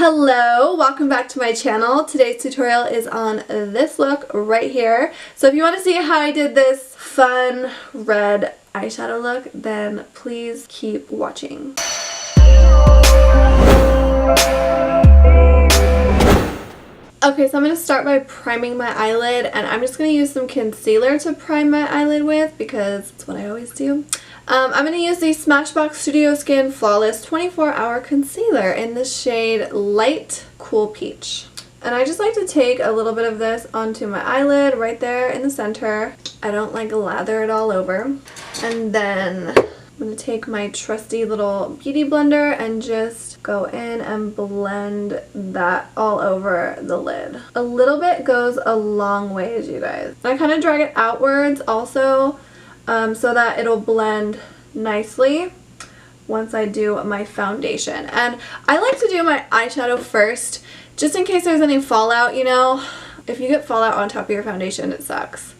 Hello, welcome back to my channel. Today's tutorial is on this look right here. So if you want to see how I did this fun red eyeshadow look, then please keep watching. Okay, so I'm going to start by priming my eyelid, and I'm just going to use some concealer to prime my eyelid with because it's what I always do. I'm going to use the Smashbox Studio Skin Flawless 24-Hour Concealer in the shade Light Cool Peach. And I just like to take a little bit of this onto my eyelid right there in the center. I don't like lather it all over. And then I'm going to take my trusty little beauty blender and just go in and blend that all over the lid. A little bit goes a long ways, you guys. I kind of drag it outwards also so that it'll blend nicely once I do my foundation. And I like to do my eyeshadow first just in case there's any fallout, you know. If you get fallout on top of your foundation, it sucks.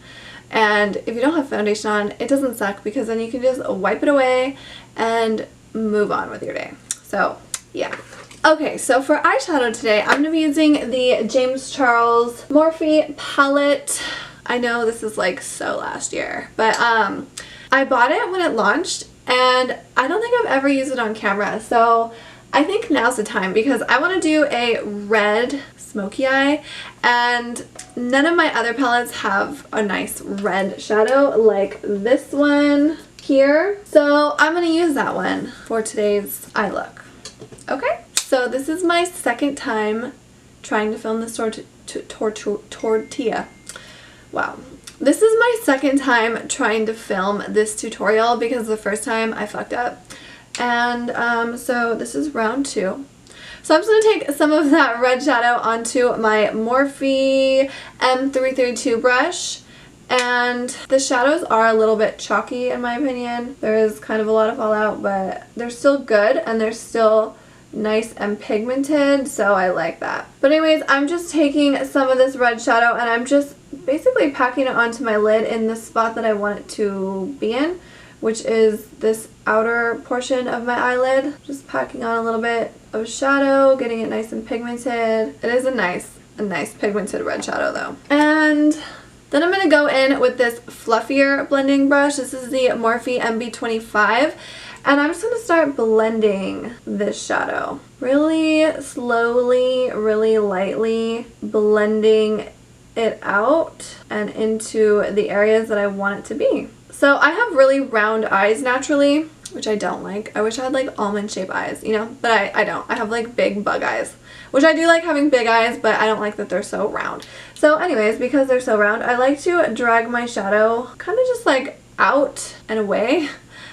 And if you don't have foundation on, it doesn't suck because then you can just wipe it away and move on with your day. So, yeah. Okay, so for eyeshadow today, I'm going to be using the James Charles Morphe palette. I know this is like so last year, but I bought it when it launched and I don't think I've ever used it on camera. So I think now's the time because I want to do a red smoky eye, and none of my other palettes have a nice red shadow like this one here. So I'm going to use that one for today's eye look. Okay, so this is my second time trying to film this tortilla. Wow. This is my second time trying to film this tutorial because the first time I fucked up. And so this is round 2. So I'm just going to take some of that red shadow onto my Morphe M332 brush. And the shadows are a little bit chalky in my opinion. There is kind of a lot of fallout, but they're still good and they're still nice and pigmented, so I like that. But anyways, I'm just taking some of this red shadow and I'm just basically packing it onto my lid in the spot that I want it to be in, which is this outer portion of my eyelid. Just packing on a little bit of shadow, getting it nice and pigmented. It is a nice pigmented red shadow though. And then I'm going to go in with this fluffier blending brush. This is the Morphe MB25. And I'm just going to start blending this shadow. Really slowly, really lightly blending it out and into the areas that I want it to be. So I have really round eyes naturally, which I don't like. I wish I had like almond shaped eyes, you know, but I don't. I have like big bug eyes, which I do like having big eyes, but I don't like that they're so round. So anyways, because they're so round, I like to drag my shadow kind of just like out and away,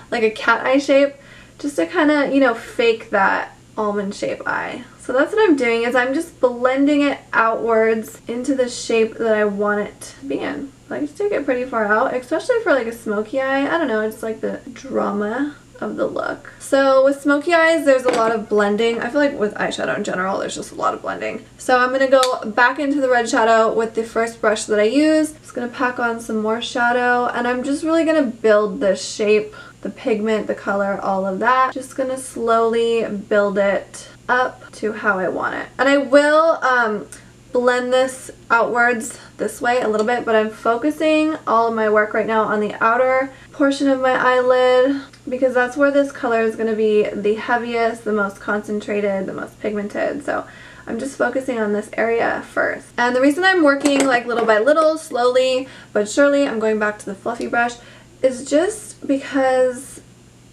like a cat eye shape, just to kind of, you know, fake that almond shape eye. So that's what I'm doing, is I'm just blending it outwards into the shape that I want it to be in. I just take it pretty far out, especially for like a smoky eye. I don't know, it's like the drama of the look. So with smoky eyes, there's a lot of blending. I feel like with eyeshadow in general, there's just a lot of blending. So I'm going to go back into the red shadow with the first brush that I use. Just going to pack on some more shadow, and I'm just really going to build the shape, the pigment, the color, all of that. Just going to slowly build it up to how I want it. And I will blend this outwards this way a little bit, but I'm focusing all of my work right now on the outer portion of my eyelid because that's where this color is going to be the heaviest, the most concentrated, the most pigmented. So I'm just focusing on this area first. And the reason I'm working like little by little, slowly but surely, I'm going back to the fluffy brush, is just because,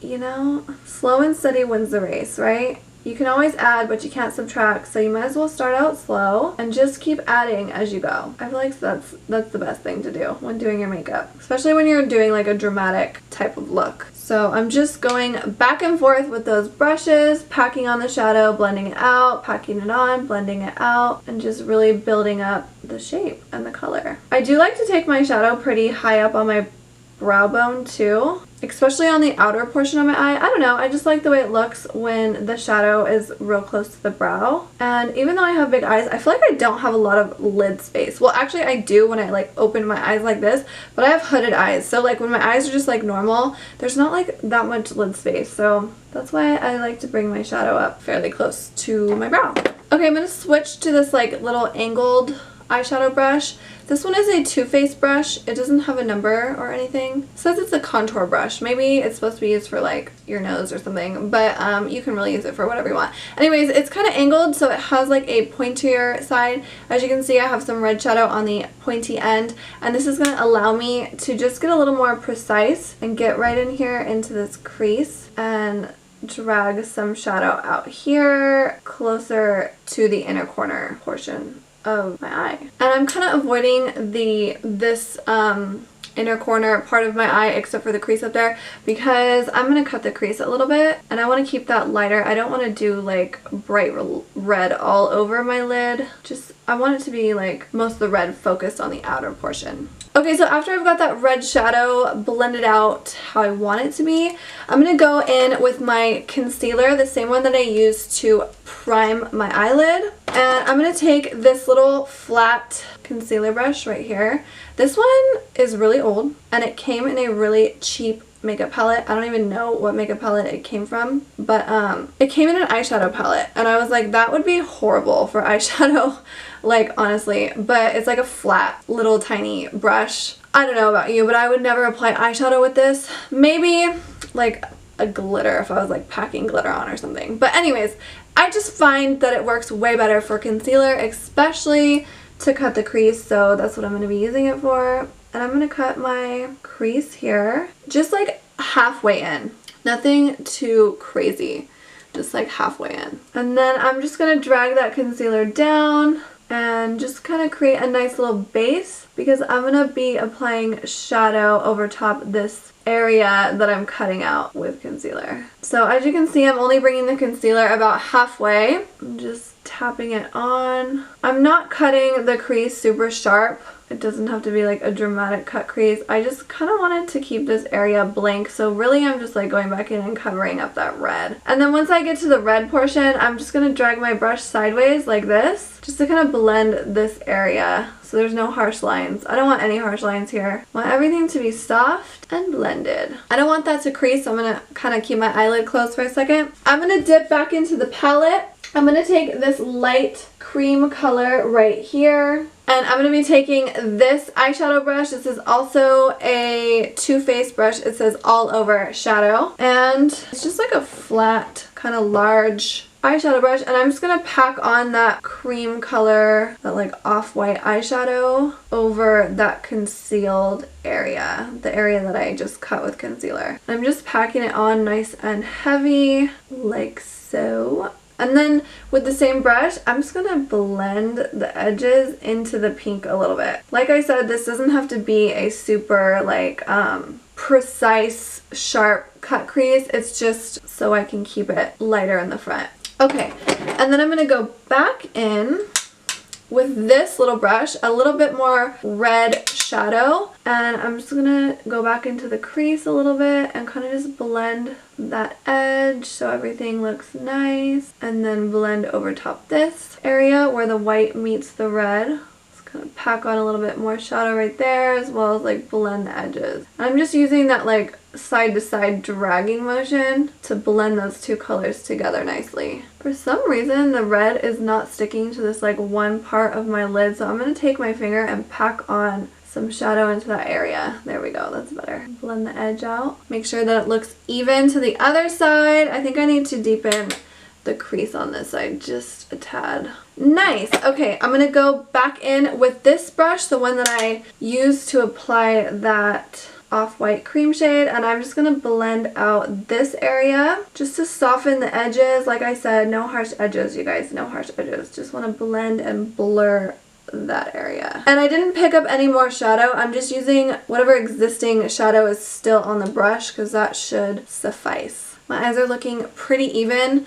you know, slow and steady wins the race, right? You can always add, but you can't subtract, so you might as well start out slow and just keep adding as you go. I feel like that's the best thing to do when doing your makeup, especially when you're doing like a dramatic type of look. So I'm just going back and forth with those brushes, packing on the shadow, blending it out, packing it on, blending it out, and just really building up the shape and the color. I do like to take my shadow pretty high up on my brow bone too, especially on the outer portion of my eye. I don't know, I just like the way it looks when the shadow is real close to the brow. And even though I have big eyes, I feel like I don't have a lot of lid space. Well, actually I do when I like open my eyes like this, but I have hooded eyes, so like when my eyes are just like normal, there's not like that much lid space. So that's why I like to bring my shadow up fairly close to my brow. Okay, I'm going to switch to this like little angled eyeshadow brush. This one is a Too Faced brush. It doesn't have a number or anything. It says it's a contour brush. Maybe it's supposed to be used for like your nose or something, but you can really use it for whatever you want. Anyways, it's kind of angled, so it has like a pointier side. As you can see, I have some red shadow on the pointy end, and this is going to allow me to just get a little more precise and get right in here into this crease and drag some shadow out here closer to the inner corner portion of my eye. And I'm kind of avoiding this inner corner part of my eye except for the crease up there because I'm going to cut the crease a little bit and I want to keep that lighter. I don't want to do like bright red all over my lid. I want it to be like most of the red focused on the outer portion. Okay, so after I've got that red shadow blended out how I want it to be, I'm going to go in with my concealer, the same one that I used to prime my eyelid. And I'm going to take this little flat concealer brush right here. This one is really old and it came in a really cheap makeup palette. I don't even know what makeup palette it came from, but it came in an eyeshadow palette and I was like, that would be horrible for eyeshadow, like honestly, but it's like a flat little tiny brush. I don't know about you, but I would never apply eyeshadow with this. Maybe like a glitter if I was like packing glitter on or something. But anyways, I just find that it works way better for concealer, especially to cut the crease, so that's what I'm going to be using it for. And I'm going to cut my crease here, just like halfway in. Nothing too crazy, just like halfway in. And then I'm just going to drag that concealer down and just kind of create a nice little base because I'm going to be applying shadow over top this area that I'm cutting out with concealer. So as you can see, I'm only bringing the concealer about halfway. I'm just tapping it on. I'm not cutting the crease super sharp. It doesn't have to be like a dramatic cut crease. I just kind of wanted to keep this area blank, so really I'm just like going back in and covering up that red. And then once I get to the red portion, I'm just going to drag my brush sideways like this, just to kind of blend this area so there's no harsh lines. I don't want any harsh lines here. I want everything to be soft and blended. I don't want that to crease, so I'm going to kind of keep my eyelid closed for a second. I'm going to dip back into the palette. I'm going to take this light cream color right here. And I'm going to be taking this eyeshadow brush. This is also a Too Faced brush. It says All Over Shadow. And it's just like a flat, kind of large eyeshadow brush. And I'm just going to pack on that cream color, that like off-white eyeshadow over that concealed area. The area that I just cut with concealer. I'm just packing it on nice and heavy, like so. And then with the same brush, I'm just going to blend the edges into the pink a little bit. Like I said, this doesn't have to be a super like precise, sharp cut crease. It's just so I can keep it lighter in the front. Okay, and then I'm going to go back in with this little brush, a little bit more red shadow, and I'm just gonna go back into the crease a little bit and kind of just blend that edge so everything looks nice, and then blend over top this area where the white meets the red. Just kind of pack on a little bit more shadow right there, as well as like blend the edges. I'm just using that like side to side dragging motion to blend those two colors together nicely. For some reason the red is not sticking to this like one part of my lid, so I'm going to take my finger and pack on some shadow into that area. There we go, that's better. Blend the edge out. Make sure that it looks even to the other side. I think I need to deepen the crease on this side just a tad. Nice. Okay, I'm going to go back in with this brush, the one that I used to apply that off-white cream shade, and I'm just going to blend out this area just to soften the edges. Like I said, no harsh edges, you guys, no harsh edges. Just want to blend and blur that area. And I didn't pick up any more shadow. I'm just using whatever existing shadow is still on the brush because that should suffice. My eyes are looking pretty even.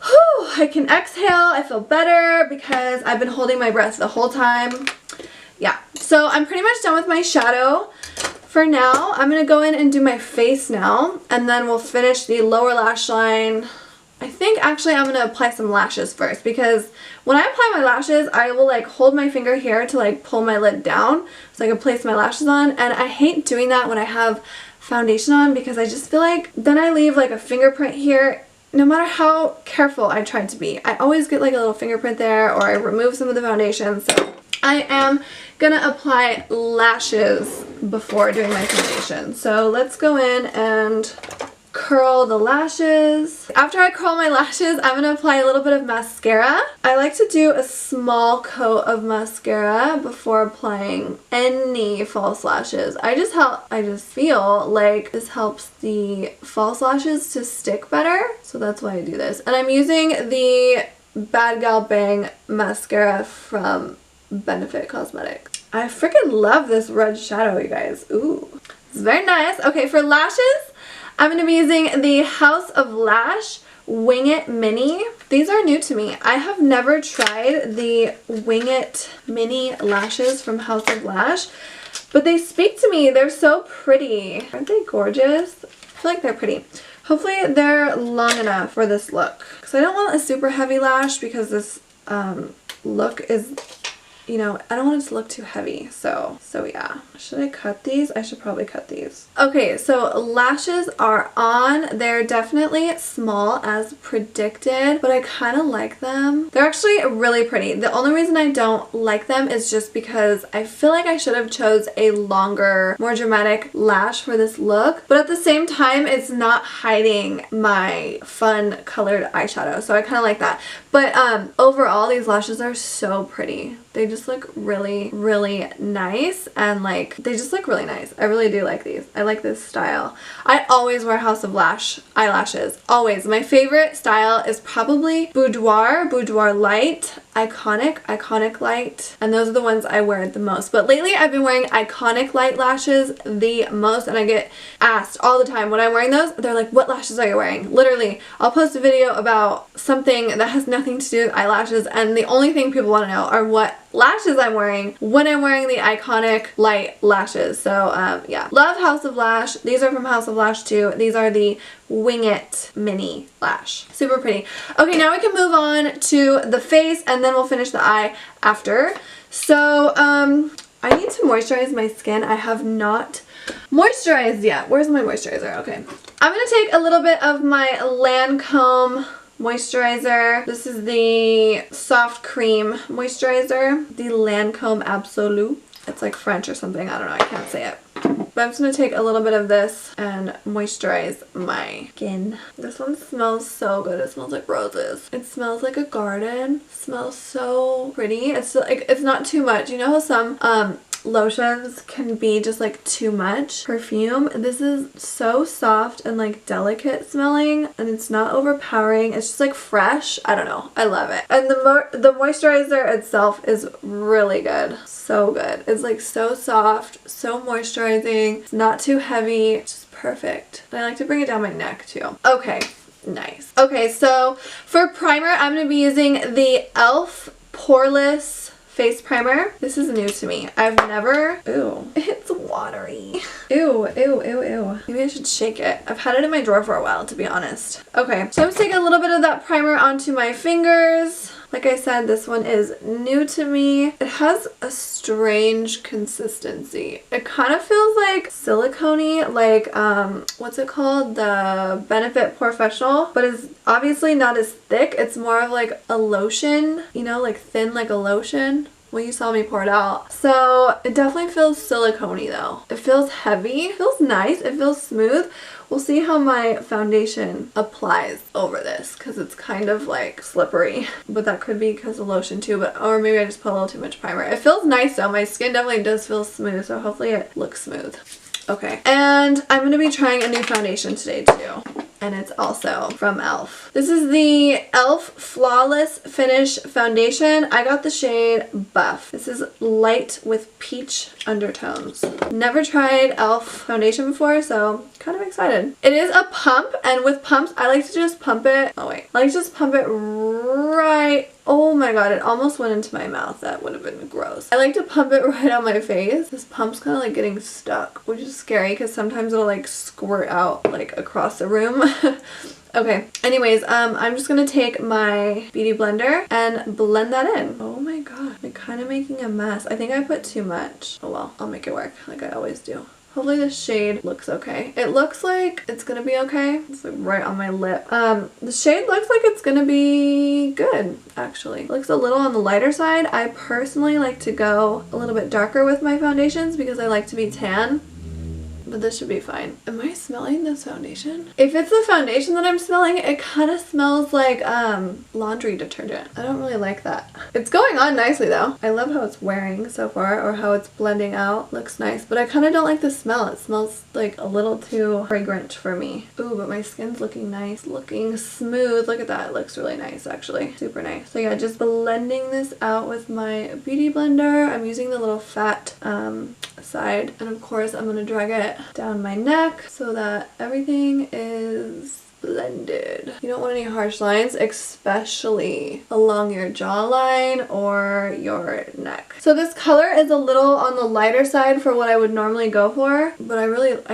Whew, I can exhale. I feel better because I've been holding my breath the whole time. Yeah, so I'm pretty much done with my shadow. For now, I'm going to go in and do my face now, and then we'll finish the lower lash line. I think actually I'm going to apply some lashes first, because when I apply my lashes, I will like hold my finger here to like pull my lid down so I can place my lashes on, and I hate doing that when I have foundation on because I just feel like then I leave like a fingerprint here no matter how careful I tried to be, I always get like a little fingerprint there, or I remove some of the foundation. So I am gonna apply lashes before doing my foundation. So let's go in and curl the lashes. After I curl my lashes, I'm gonna apply a little bit of mascara. I like to do a small coat of mascara before applying any false lashes. I just feel like this helps the false lashes to stick better, so that's why I do this. And I'm using the Bad Gal Bang mascara from Benefit Cosmetics. I freaking love this red shadow, you guys. Ooh, it's very nice. Okay, for lashes, I'm going to be using the House of Lash Wing It Mini. These are new to me. I have never tried the Wing It Mini lashes from House of Lash, but they speak to me. They're so pretty. Aren't they gorgeous? I feel like they're pretty. Hopefully they're long enough for this look, because I don't want a super heavy lash, because this look is, you know, I don't want it to look too heavy. So yeah. Should I cut these? I should probably cut these. Okay, so lashes are on. They're definitely small as predicted, but I kind of like them. They're actually really pretty. The only reason I don't like them is just because I feel like I should have chose a longer, more dramatic lash for this look, but at the same time, it's not hiding my fun colored eyeshadow, so I kind of like that. But overall, these lashes are so pretty. They just look really, really nice, and like they just look really nice. I really do like these. I like this style. I always wear House of Lash eyelashes. Always. My favorite style is probably Boudoir Light, Iconic Light, and those are the ones I wear the most. But lately I've been wearing Iconic Light lashes the most, and I get asked all the time when I'm wearing those. They're like, what lashes are you wearing? Literally, I'll post a video about something that has nothing to do with eyelashes, and the only thing people want to know are what lashes I'm wearing when I'm wearing the Iconic Light lashes. So yeah, love House of Lash. These are from House of Lash too. These are the Wing It Mini Lash. Super pretty. Okay, now we can move on to the face, and then we'll finish the eye after. So I need to moisturize my skin. I have not moisturized yet. Where's my moisturizer? Okay. I'm going to take a little bit of my Lancome moisturizer. This is the soft cream moisturizer, the Lancome Absolu. It's like French or something. I don't know. I can't say it. But I'm just going to take a little bit of this and moisturize my skin. This one smells so good. It smells like roses. It smells like a garden. It smells so pretty. It's like, it's not too much. You know how some lotions can be just like too much perfume? This is so soft and like delicate smelling, and it's not overpowering. It's just like fresh. I don't know. I love it. And the moisturizer itself is really good. So good. It's like so soft, so moisturizing. It's not too heavy. It's just perfect. And I like to bring it down my neck too. Okay, nice. Okay, so for primer, I'm going to be using the e.l.f. Poreless face primer. This is new to me. I've never... Ooh, it's watery. Ew, ew, ew, ew. Maybe I should shake it. I've had it in my drawer for a while, to be honest. Okay, so I'm just taking a little bit of that primer onto my fingers. Like I said, this one is new to me. It has a strange consistency. It kind of feels like silicone-y, like, what's it called? The Benefit Professional, but it's obviously not as thick. It's more of like a lotion, you know, like thin like a lotion. When you saw me pour it out. So it definitely feels silicone-y though. It feels heavy. It feels nice. It feels smooth. We'll see how my foundation applies over this, because it's kind of like slippery. But that could be because of lotion too, or maybe I just put a little too much primer. It feels nice though. My skin definitely does feel smooth, so hopefully it looks smooth. Okay, and I'm going to be trying a new foundation today too. And it's also from e.l.f. This is the e.l.f. Flawless Finish Foundation. I got the shade Buff. This is light with peach undertones. Never tried e.l.f. foundation before, so kind of excited. It is a pump, and with pumps, I like to just pump it. Oh wait. I like to just pump it right. Oh my god, it almost went into my mouth. That would have been gross. I like to pump it right on my face. This pump's kind of like getting stuck, which is scary because sometimes it'll like squirt out like across the room. Okay, anyways, I'm just gonna take my beauty blender and blend that in. Oh my god, I'm kind of making a mess. I think I put too much. Oh well, I'll make it work like I always do. Hopefully the shade looks okay. It looks like it's gonna be okay. It's like right on my lip. The shade looks like it's gonna be good, actually. It looks a little on the lighter side. I personally like to go a little bit darker with my foundations because I like to be tan. But this should be fine. Am I smelling this foundation? If it's the foundation that I'm smelling, it kind of smells like laundry detergent. I don't really like that. It's going on nicely though. I love how it's wearing so far, or how it's blending out. Looks nice, but I kind of don't like the smell. It smells like a little too fragrant for me. Ooh, but my skin's looking nice, looking smooth. Look at that. It looks really nice actually. Super nice. So yeah, just blending this out with my beauty blender. I'm using the little fat side, and of course I'm gonna drag it down my neck so that everything is blended. You don't want any harsh lines, especially along your jawline or your neck. So this color is a little on the lighter side for what I would normally go for, but I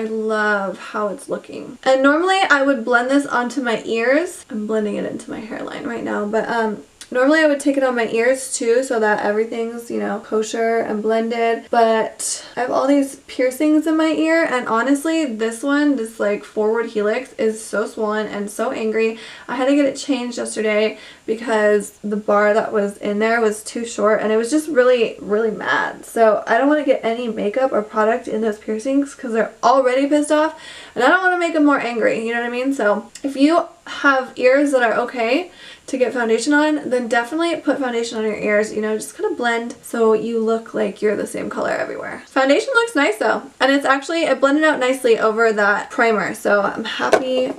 love how it's looking. And normally I would blend this onto my ears. I'm blending it into my hairline right now, but normally I would take it on my ears too so that everything's, you know, kosher and blended, but I have all these piercings in my ear, and honestly this one, this like forward helix, is so swollen and so angry. I had to get it changed yesterday because the bar that was in there was too short and it was just really mad. So I don't want to get any makeup or product in those piercings because they're already pissed off, and I don't want to make them more angry, you know what I mean? So if you have ears that are okay to get foundation on, then definitely put foundation on your ears, you know, just kind of blend so you look like you're the same color everywhere. Foundation looks nice though, and it blended out nicely over that primer, so I'm happy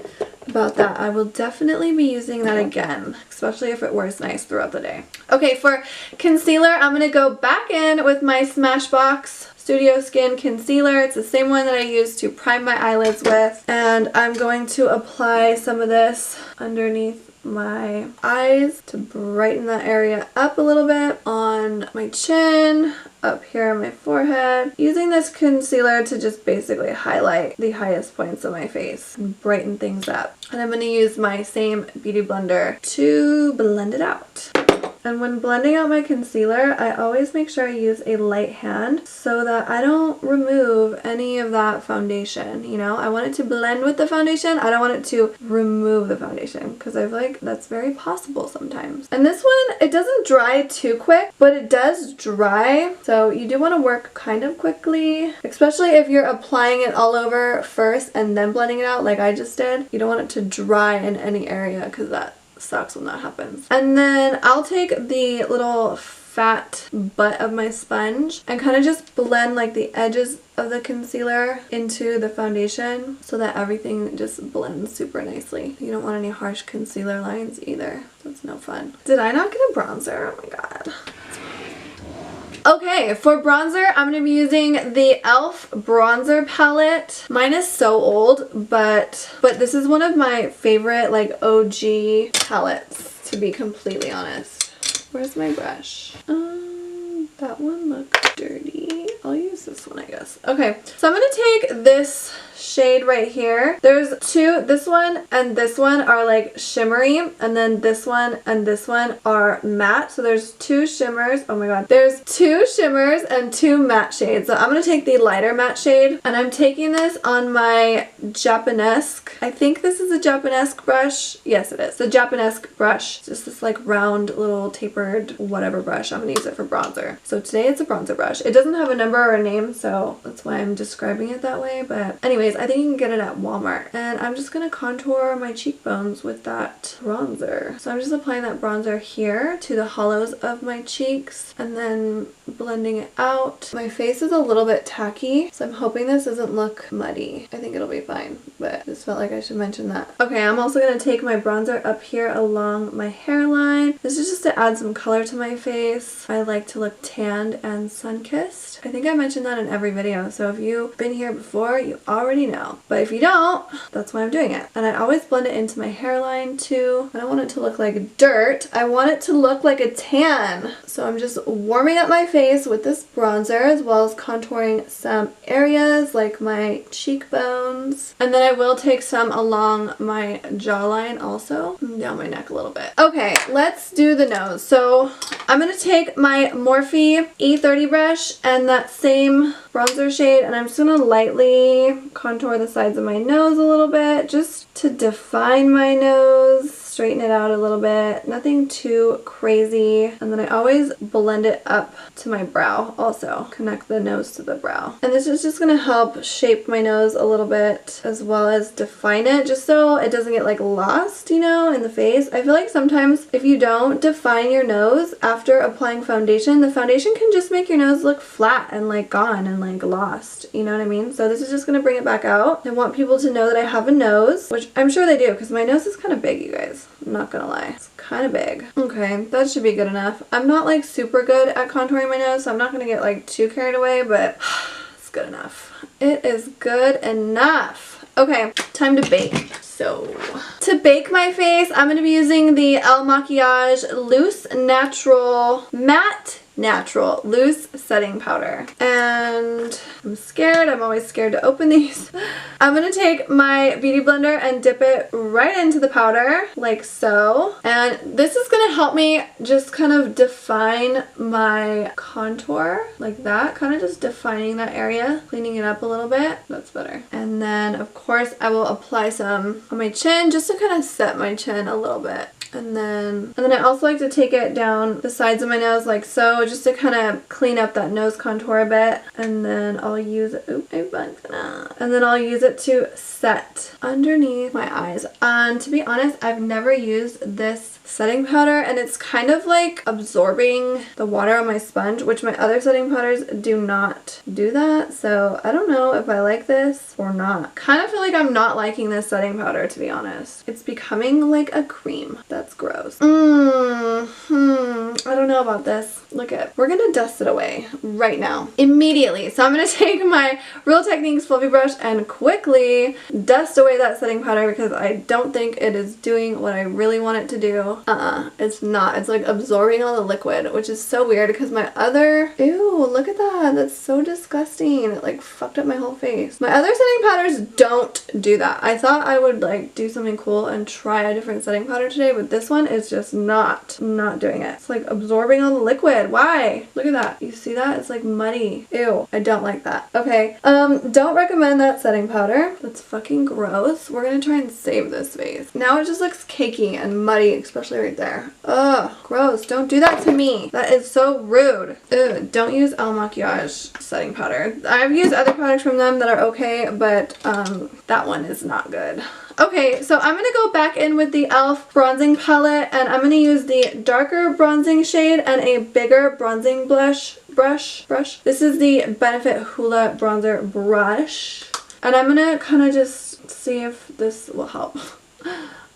about that. I will definitely be using that again, especially if it wears nice throughout the day. Okay, for concealer, I'm going to go back in with my Smashbox Studio Skin Concealer. It's the same one that I used to prime my eyelids with, and I'm going to apply some of this underneath my eyes to brighten that area up a little bit, on my chin, up here on my forehead, using this concealer to just basically highlight the highest points of my face and brighten things up. And I'm going to use my same beauty blender to blend it out. And when blending out my concealer, I always make sure I use a light hand so that I don't remove any of that foundation, you know? I want it to blend with the foundation. I don't want it to remove the foundation because I feel like that's very possible sometimes. And this one, it doesn't dry too quick, but it does dry. So you do want to work kind of quickly, especially if you're applying it all over first and then blending it out like I just did. You don't want it to dry in any area because that sucks when that happens. And then I'll take the little fat butt of my sponge and kind of just blend like the edges of the concealer into the foundation so that everything just blends super nicely. You don't want any harsh concealer lines either. That's no fun. Did I not get a bronzer? Oh my god. Okay, for bronzer, I'm going to be using the e.l.f. bronzer palette. Mine is so old, but this is one of my favorite, like, OG palettes, to be completely honest. Where's my brush? That one looks dirty. I'll use this one, I guess. Okay, so I'm going to take this shade right here. There's two, this one and this one are like shimmery, and then this one and this one are matte. So there's two shimmers. Oh my god. There's two shimmers and two matte shades. So I'm going to take the lighter matte shade, and I'm taking this on my Japanesque. I think this is a Japanesque brush. Yes, it is. The Japanesque brush. It's just this like round little tapered whatever brush. I'm going to use it for bronzer. So today it's a bronzer brush. It doesn't have a number or a name, so that's why I'm describing it that way. But anyways, I think you can get it at Walmart. And I'm just going to contour my cheekbones with that bronzer. So I'm just applying that bronzer here to the hollows of my cheeks and then blending it out. My face is a little bit tacky, so I'm hoping this doesn't look muddy. I think it'll be fine, but just felt like I should mention that. Okay, I'm also going to take my bronzer up here along my hairline. This is just to add some color to my face. I like to look tanned and sun-kissed. I think I mentioned that in every video, so if you've been here before, you already know. But if you don't, that's why I'm doing it. And I always blend it into my hairline too. I don't want it to look like dirt. I want it to look like a tan. So I'm just warming up my face with this bronzer, as well as contouring some areas like my cheekbones. And then I will take some along my jawline also, and down my neck a little bit. Okay, let's do the nose. So I'm going to take my Morphe E30 brush and that same bronzer shade, and I'm just going to lightly contour the sides of my nose a little bit just to define my nose, straighten it out a little bit. Nothing too crazy. And then I always blend it up to my brow also. Connect the nose to the brow. And this is just going to help shape my nose a little bit as well as define it just so it doesn't get like lost, you know, in the face. I feel like sometimes if you don't define your nose after applying foundation, the foundation can just make your nose look flat and like gone and like lost, you know what I mean? So this is just going to bring it back out. I want people to know that I have a nose, which I'm sure they do because my nose is kind of big, you guys. I'm not gonna lie. It's kind of big. Okay, that should be good enough. I'm not like super good at contouring my nose, so I'm not gonna get like too carried away, but it's good enough. It is good enough. Okay, time to bake. So, to bake my face, I'm going to be using the El Makiage Loose Natural Loose Setting Powder. And I'm scared. I'm always scared to open these. I'm going to take my Beauty Blender and dip it right into the powder, like so. And this is going to help me just kind of define my contour, like that. Kind of just defining that area, cleaning it up a little bit. That's better. And then, of course, I will apply some on my chin just to kind of set my chin a little bit. And then I also like to take it down the sides of my nose like so, just to kind of clean up that nose contour a bit. And then I'll use it, and then I'll use it to set underneath my eyes. And to be honest, I've never used this setting powder, and it's kind of like absorbing the water on my sponge, which my other setting powders do not do that. So I don't know if I like this or not. Kind of feel like I'm not liking this setting powder, to be honest. It's becoming like a cream. That's gross. I don't know about this. Look at, we're gonna dust it away right now, immediately. So I'm gonna take my Real Techniques fluffy brush and quickly dust away that setting powder because I don't think it is doing what I really want it to do. It's not. It's like absorbing all the liquid, which is so weird because my other, ew, look at that. That's so disgusting. It like fucked up my whole face. My other setting powders don't do that. I thought I would like do something cool and try a different setting powder today, but this one is just not doing it. It's like absorbing all the liquid. Why? Look at that. You see that? It's like muddy. Ew. I don't like that. Okay. Don't recommend that setting powder. That's fucking gross. We're gonna try and save this face. Now it just looks cakey and muddy, especially right there. Ugh, gross. Don't do that to me. That is so rude. Ugh, don't use El Makiage setting powder. I've used other products from them that are okay, but that one is not good. Okay, so I'm going to go back in with the e.l.f. bronzing palette, and I'm going to use the darker bronzing shade and a bigger bronzing brush. This is the Benefit Hoola bronzer brush, and I'm going to kind of just see if this will help.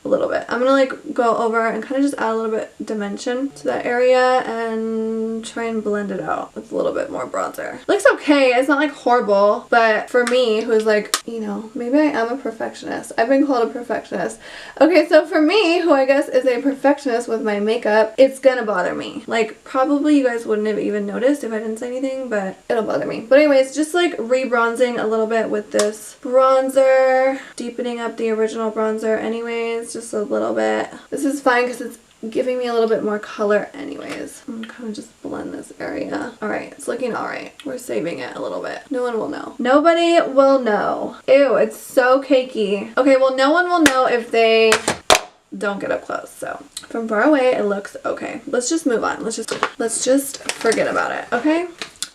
A little bit. I'm gonna like go over and kind of just add a little bit dimension to that area and try and blend it out with a little bit more bronzer. Looks okay. It's not like horrible, but for me, who's like, you know, maybe I am a perfectionist. I've been called a perfectionist. Okay, so for me, who I guess is a perfectionist with my makeup, it's gonna bother me. Like probably you guys wouldn't have even noticed if I didn't say anything, but it'll bother me. But anyways, just like re-bronzing a little bit with this bronzer, deepening up the original bronzer anyways. Just a little bit. This is fine because it's giving me a little bit more color anyways. I'm gonna kind of just blend this area. Alright, it's looking alright. We're saving it a little bit. No one will know. Nobody will know. Ew, it's so cakey. Okay, well no one will know if they don't get up close. So from far away it looks okay. Let's just move on. Let's just forget about it, okay?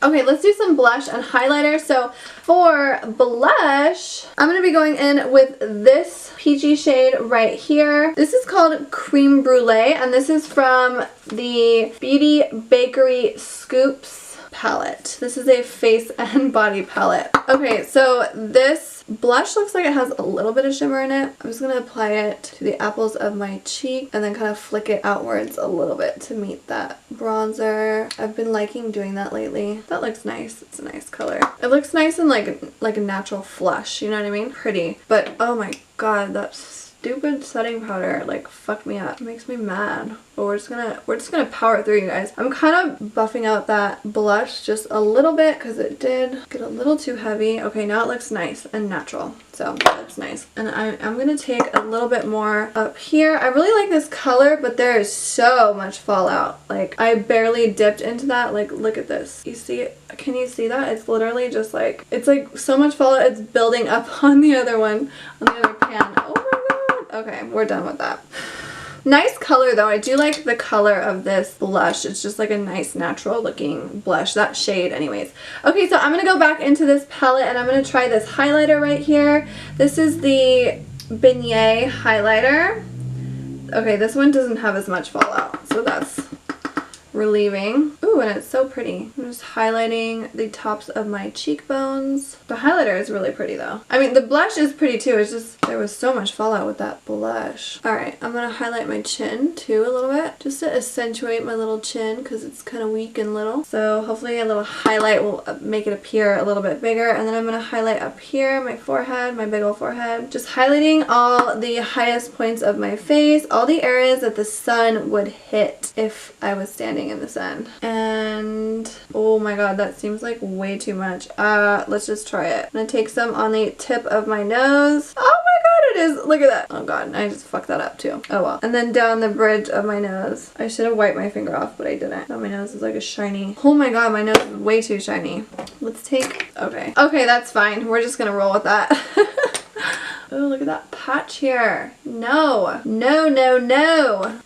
Okay, let's do some blush and highlighter. So for blush, I'm going to be going in with this peachy shade right here. This is called Cream Brulee, and this is from the Beauty Bakery Scoops palette. This is a face and body palette. Okay, so this blush looks like it has a little bit of shimmer in it. I'm just going to apply it to the apples of my cheek and then kind of flick it outwards a little bit to meet that bronzer. I've been liking doing that lately. That looks nice. It's a nice color. It looks nice and like a natural flush, you know what I mean? Pretty. But oh my god, that stupid setting powder like fucked me up. It makes me mad. But we're just gonna power through, you guys. I'm kind of buffing out that blush just a little bit because it did get a little too heavy. Okay, now it looks nice and natural. So that's nice. And I'm gonna take a little bit more up here. I really like this color, but there is so much fallout. Like, I barely dipped into that. Like, look at this. You see it? Can you see that? It's literally just like, it's like so much fallout. It's building up on the other one, on the other pan. Oh my god. Okay, we're done with that. Nice color though. I do like the color of this blush. It's just like a nice natural looking blush. That shade anyways. Okay, so I'm going to go back into this palette and I'm going to try this highlighter right here. This is the Beignet highlighter. Okay, this one doesn't have as much fallout, so that's relieving. Ooh, and it's so pretty. I'm just highlighting the tops of my cheekbones. The highlighter is really pretty though. I mean, the blush is pretty too. It's just there was so much fallout with that blush. Alright, I'm gonna highlight my chin too a little bit, just to accentuate my little chin because it's kind of weak and little. So hopefully a little highlight will make it appear a little bit bigger. And then I'm gonna highlight up here, my forehead, my big old forehead. Just highlighting all the highest points of my face, all the areas that the sun would hit if I was standing in the sun. And oh my god, that seems like way too much. Let's just try it. I'm gonna take some on the tip of my nose. Oh my god, it is. Look at that. Oh god, I just fucked that up too. Oh well. And then down the bridge of my nose. I should have wiped my finger off, but I didn't. Now my nose is like a shiny. Oh my god, my nose is way too shiny. Let's take, okay, that's fine. We're just gonna roll with that. Oh, look at that patch here. No, no, no, no.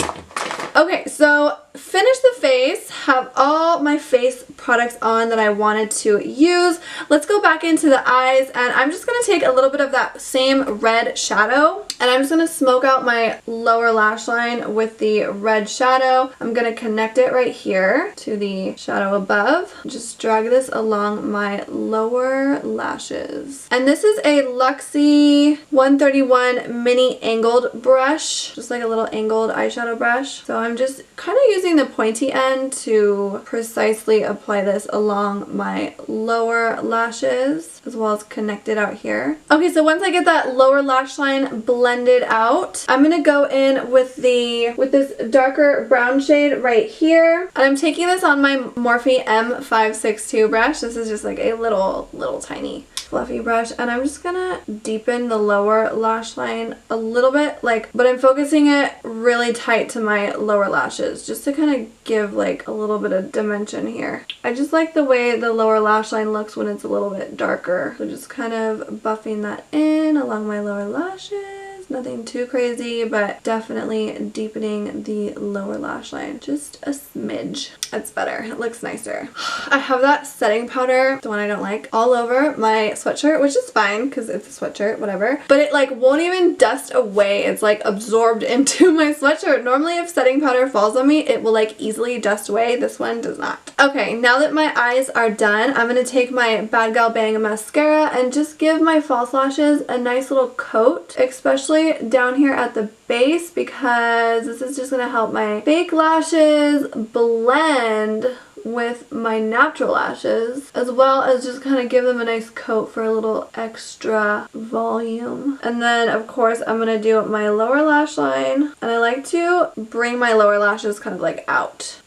Okay, so finish the face, have all my face products on that I wanted to use. Let's go back into the eyes, and I'm just going to take a little bit of that same red shadow, and I'm just going to smoke out my lower lash line with the red shadow. I'm going to connect it right here to the shadow above. Just drag this along my lower lashes. And this is a Luxie 131 mini angled brush, just like a little angled eyeshadow brush. So I'm just kind of using the pointy end to precisely apply this along my lower lashes as well as connect it out here. Okay, so once I get that lower lash line blended out, I'm gonna go in with this darker brown shade right here, and I'm taking this on my Morphe M562 brush. This is just like a little tiny fluffy brush, and I'm just gonna deepen the lower lash line a little bit, but I'm focusing it really tight to my lower lashes just to kind of give like a little bit of dimension here. I just like the way the lower lash line looks when it's a little bit darker, so just kind of buffing that in along my lower lashes. Nothing too crazy, but definitely deepening the lower lash line just a smidge. That's better. It looks nicer. I have that setting powder, the one I don't like, all over my sweatshirt, which is fine because it's a sweatshirt, whatever. But it like won't even dust away. It's like absorbed into my sweatshirt. Normally if setting powder falls on me, it will like easily dust away. This one does not. Okay, now that my eyes are done, I'm going to take my Bad Gal Bang mascara and just give my false lashes a nice little coat, especially down here at the base, because this is just going to help my fake lashes blend with my natural lashes, as well as just kind of give them a nice coat for a little extra volume. And then of course I'm going to do my lower lash line, and I like to bring my lower lashes kind of like out,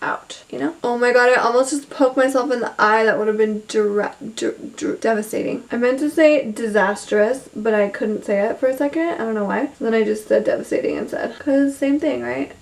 you know? Oh my god, I almost just poked myself in the eye. That would have been devastating. I meant to say disastrous, but I couldn't say it for a second. I don't know why. So then I just said devastating instead, because same thing, right?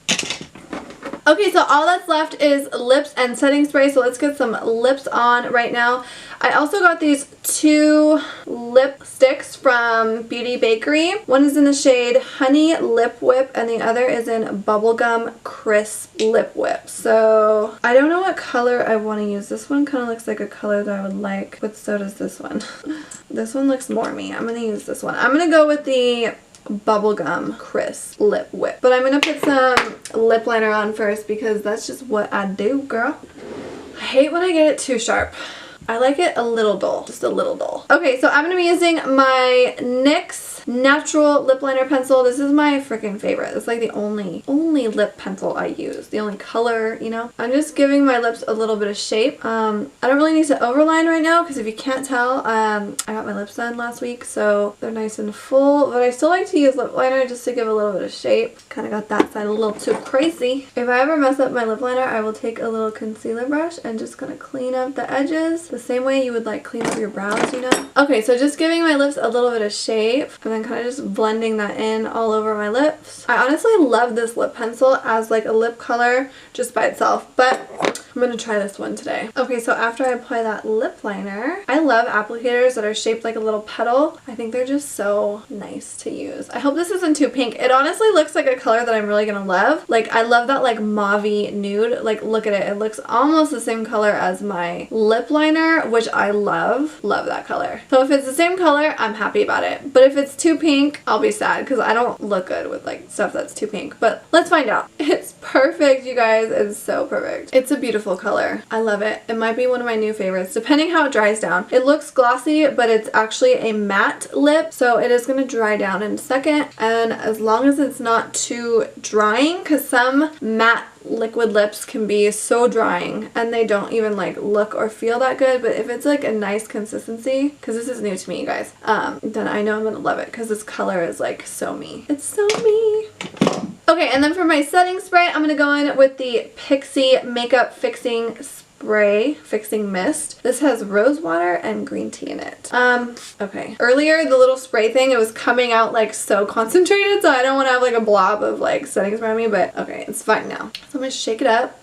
Okay, so all that's left is lips and setting spray, so let's get some lips on right now. I also got these two lipsticks from Beauty Bakery. One is in the shade Honey Lip Whip, and the other is in Bubblegum Crisp Lip Whip. So I don't know what color I want to use. This one kind of looks like a color that I would like, but so does this one. This one looks more me. I'm going to use this one. I'm going to go with the Bubblegum Crisp Lip Whip. But I'm going to put some lip liner on first because that's just what I do, girl. I hate when I get it too sharp. I like it a little dull, just a little dull. Okay, so I'm going to be using my NYX Natural Lip Liner Pencil. This is my freaking favorite. It's like the only lip pencil I use. The only color, you know. I'm just giving my lips a little bit of shape. I don't really need to overline right now because if you can't tell, I got my lips done last week, so they're nice and full, but I still like to use lip liner just to give a little bit of shape. Kind of got that side a little too crazy. If I ever mess up my lip liner, I will take a little concealer brush and just kind of clean up the edges the same way you would like clean up your brows, you know. Okay, so just giving my lips a little bit of shape and then kind of just blending that in all over my lips. I honestly love this lip pencil as like a lip color just by itself, but I'm going to try this one today. Okay, so after I apply that lip liner, I love applicators that are shaped like a little petal. I think they're just so nice to use. I hope this isn't too pink. It honestly looks like a color that I'm really going to love. Like, I love that like mauve-y nude. Like, look at it. It looks almost the same color as my lip liner, which I love. Love that color. So if it's the same color, I'm happy about it. But if it's too pink, I'll be sad because I don't look good with like stuff that's too pink. But let's find out. It's perfect, you guys. It's so perfect. It's a beautiful color. I love it. It might be one of my new favorites depending how it dries down. It looks glossy, but it's actually a matte lip, so it is going to dry down in a second, and as long as it's not too drying, because some matte liquid lips can be so drying and they don't even like look or feel that good, but if it's like a nice consistency, because this is new to me, you guys, then I know I'm gonna love it because this color is like so me. It's so me. Okay, and then for my setting spray, I'm gonna go in with the Pixi Makeup Fixing Fixing Mist. This has rose water and green tea in it. Okay. Earlier, the little spray thing, it was coming out like so concentrated, so I don't want to have like a blob of like setting spray on me, but okay, it's fine now. So I'm gonna shake it up.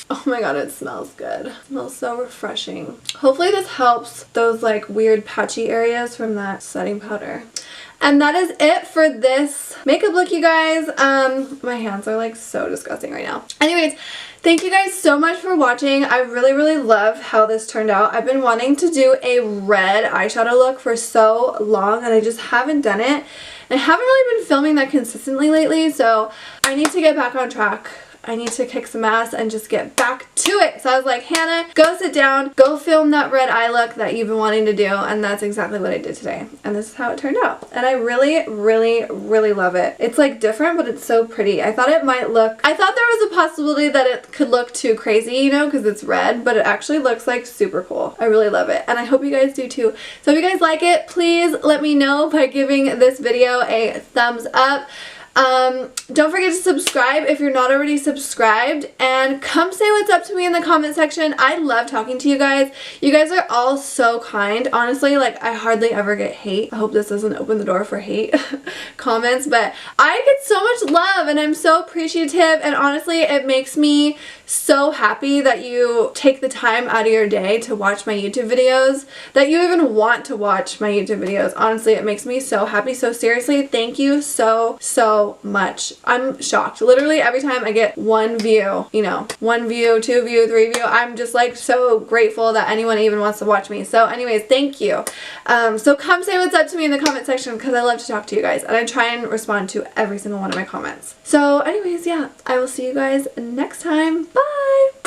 Oh my god, it smells good. It smells so refreshing. Hopefully this helps those like weird patchy areas from that setting powder. And that is it for this makeup look, you guys. My hands are like so disgusting right now. Anyways, thank you guys so much for watching. I really love how this turned out. I've been wanting to do a red eyeshadow look for so long and I just haven't done it. And I haven't really been filming that consistently lately, so I need to get back on track. I need to kick some ass and just get back to it. So I was like, Hannah, go sit down, go film that red eye look that you've been wanting to do, and that's exactly what I did today. And this is how it turned out. And I really love it. It's like different, but it's so pretty. I thought there was a possibility that it could look too crazy, you know, because it's red, but it actually looks like super cool. I really love it. And I hope you guys do too. So if you guys like it, please let me know by giving this video a thumbs up. Don't forget to subscribe if you're not already subscribed, and come say what's up to me in the comment section. I love talking to you guys. You guys are all so kind. Honestly, like, I hardly ever get hate. I hope this doesn't open the door for hate comments, but I get so much love and I'm so appreciative, and honestly, it makes me so happy that you take the time out of your day to watch my YouTube videos, that you even want to watch my YouTube videos. Honestly, it makes me so happy. So seriously, thank you so much. I'm shocked. Literally every time I get one view, you know, 1 view, 2 view, 3 view, I'm just like so grateful that anyone even wants to watch me. So anyways, thank you. So come say what's up to me in the comment section because I love to talk to you guys and I try and respond to every single one of my comments. So anyways, yeah, I will see you guys next time. Bye!